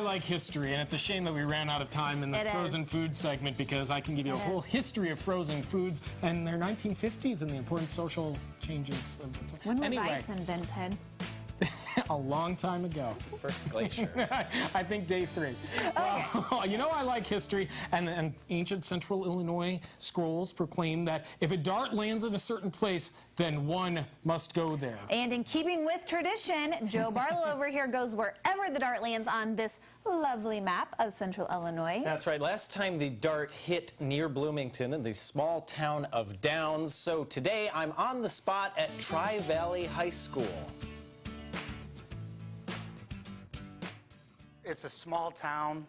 I like history, and it's a shame that we ran out of time in the frozen food segment, because I can give you a whole history of frozen foods and their 1950s and the important social changes. When was ice invented? A long time ago. First glacier. I think day 3. Well, you know, I like history, and ancient central Illinois scrolls proclaim that if a dart lands in a certain place, then one must go there. And in keeping with tradition, Joe Barlow over here goes wherever the dart lands on this lovely map of central Illinois. That's right. Last time the dart hit near Bloomington in the small town of Downs. So today I'm on the spot at Tri-Valley High School. It's a small town.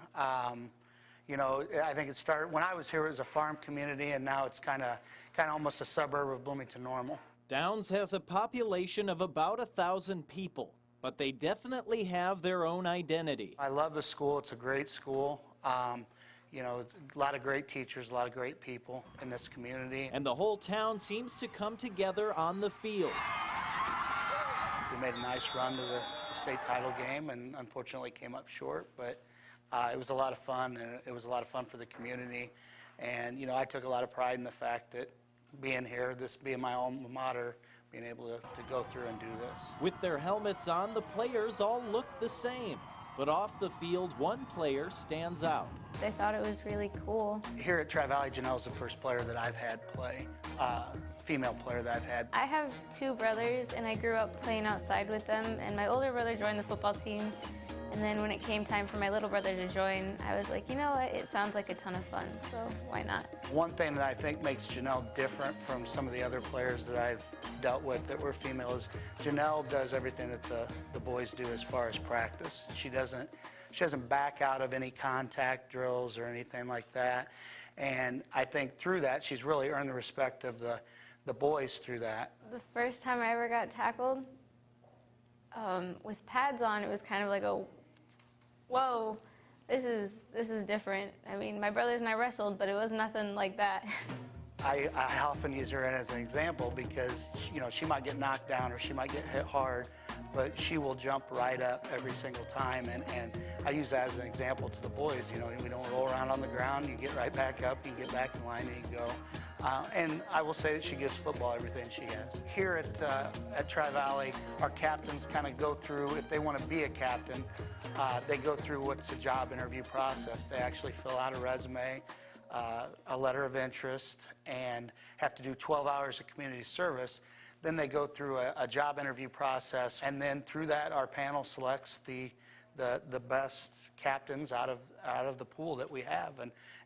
You know, I think it started when I was here. It was a farm community, and now it's kind of almost a suburb of Bloomington Normal. Downs has a population of about 1,000 people, but they definitely have their own identity. I love the school. It's a great school. You know, a lot of great teachers, a lot of great people in this community. And the whole town seems to come together on the field. We made a nice run to the state title game, and unfortunately came up short, but it was a lot of fun, and it was a lot of fun for the community. And you know, I took a lot of pride in the fact that being here, this being my alma mater, being able to go through and do this. With their helmets on, the players all look the same, but off the field, one player stands out. I thought it was really cool. Here at Tri-Valley, Janelle's the first player that I've had play, female player that I've had. I have 2 brothers, and I grew up playing outside with them, and my older brother joined the football team. And then when it came time for my little brother to join, I was like, you know what, it sounds like a ton of fun, so why not? One thing that I think makes Janelle different from some of the other players that I've dealt with that were female is Janelle does everything that the boys do as far as practice. She doesn't back out of any contact drills or anything like that. And I think through that, she's really earned the respect of the boys through that. The first time I ever got tackled, with pads on, it was kind of like a, whoa, this is different. I mean, my brothers and I wrestled, but it was nothing like that. I often use her as an example because, you know, she might get knocked down or she might get hit hard, but she will jump right up every single time. And I use that as an example to the boys. You know, we don't roll around on the ground. You get right back up, you get back in line, and you go. And I will say that she gives football everything she has. Here at Tri-Valley, our captains kind of go through, if they want to be a captain, they go through what's a job interview process. They actually fill out a resume, a letter of interest, and have to do 12 hours of community service. Then they go through a job interview process, and then through that, our panel selects the best captains out of the pool that we have.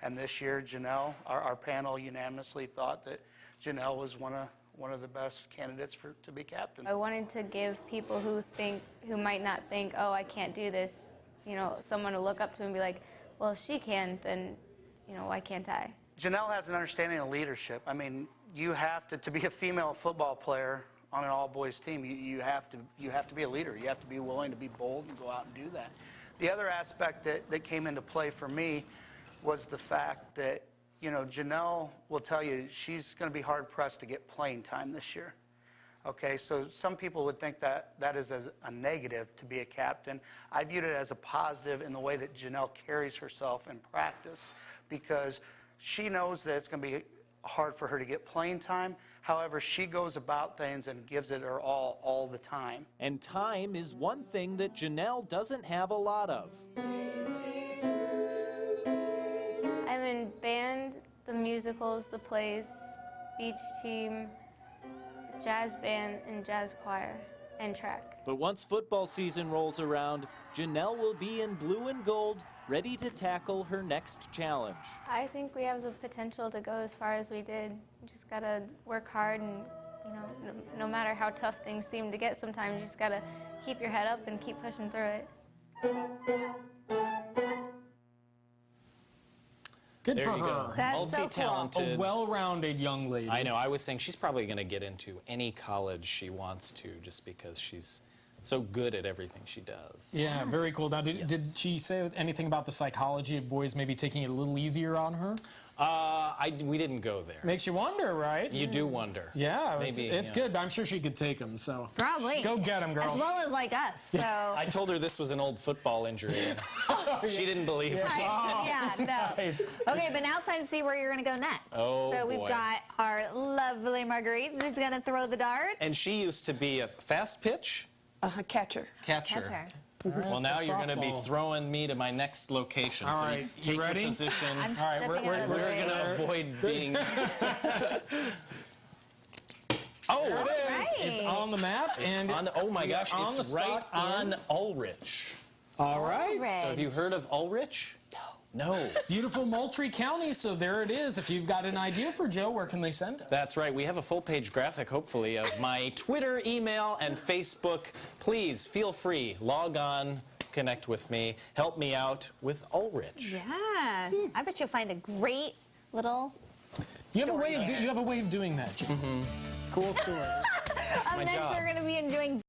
And this year, Janelle, our panel unanimously thought that Janelle was one of the best candidates to be captain. I wanted to give people who might not think, oh, I can't do this, you know, someone to look up to and be like, well, if she can, then, you know, why can't I? Janelle has an understanding of leadership. I mean, you have to be a female football player on an all-boys team. You have to be a leader. You have to be willing to be bold and go out and do that. The other aspect that came into play for me was the fact that, you know, Janelle will tell you she's going to be hard-pressed to get playing time this year. Okay, so some people would think that is as a negative to be a captain. I viewed it as a positive in the way that Janelle carries herself in practice, because she knows that it's going to be hard for her to get playing time. However, she goes about things and gives it her all the time. And time is one thing that Janelle doesn't have a lot of. I'm in band, the musicals, the plays, beach team, jazz band, and jazz choir, and track. But once football season rolls around, Janelle will be in blue and gold, ready to tackle her next challenge. I think we have the potential to go as far as we did. We just gotta work hard, and you know, no matter how tough things seem to get sometimes, you just gotta keep your head up and keep pushing through it. Good there for you her. go. That's multi-talented. so A well-rounded young lady. I know. I was saying she's probably going to get into any college she wants to, just because she's so good at everything she does. Yeah, very cool. Now, did she say anything about the psychology of boys maybe taking it a little easier on her? We didn't go there. Makes you wonder, right? You do wonder. Yeah, Maybe, it's yeah. good, but I'm sure she could take him, so. Probably. Go get him, girl. As well as like us. So. I told her this was an old football injury. She didn't believe me. Yeah, no. Nice. Okay, but now it's time to see where you're going to go next. Oh, So we've boy. got our lovely Marguerite who's going to throw the darts. And she used to be a fast pitch Catcher. catcher. Catcher. Well, now you're going to be softball. throwing me to my next location. All so right, you you take ready? your position. I'm All right, stepping we're- out of the We're way. going to avoid being... Oh, There it is. Right. It's on the map. and oh my gosh, on the it's right spot on in- Ulrich. All right. Red. So have you heard of Ulrich? No. No. Beautiful Moultrie County, so there it is. If you've got an idea for Joe, where can they send it? That's right. We have a full-page graphic, hopefully, of my Twitter, email, and Facebook. Please feel free. Log on, connect with me, help me out with Ulrich. Yeah. I bet you'll find a great little You have a way story of there. you have a way of doing that, Joe. Cool story. Up my next, job. we're going to be enjoying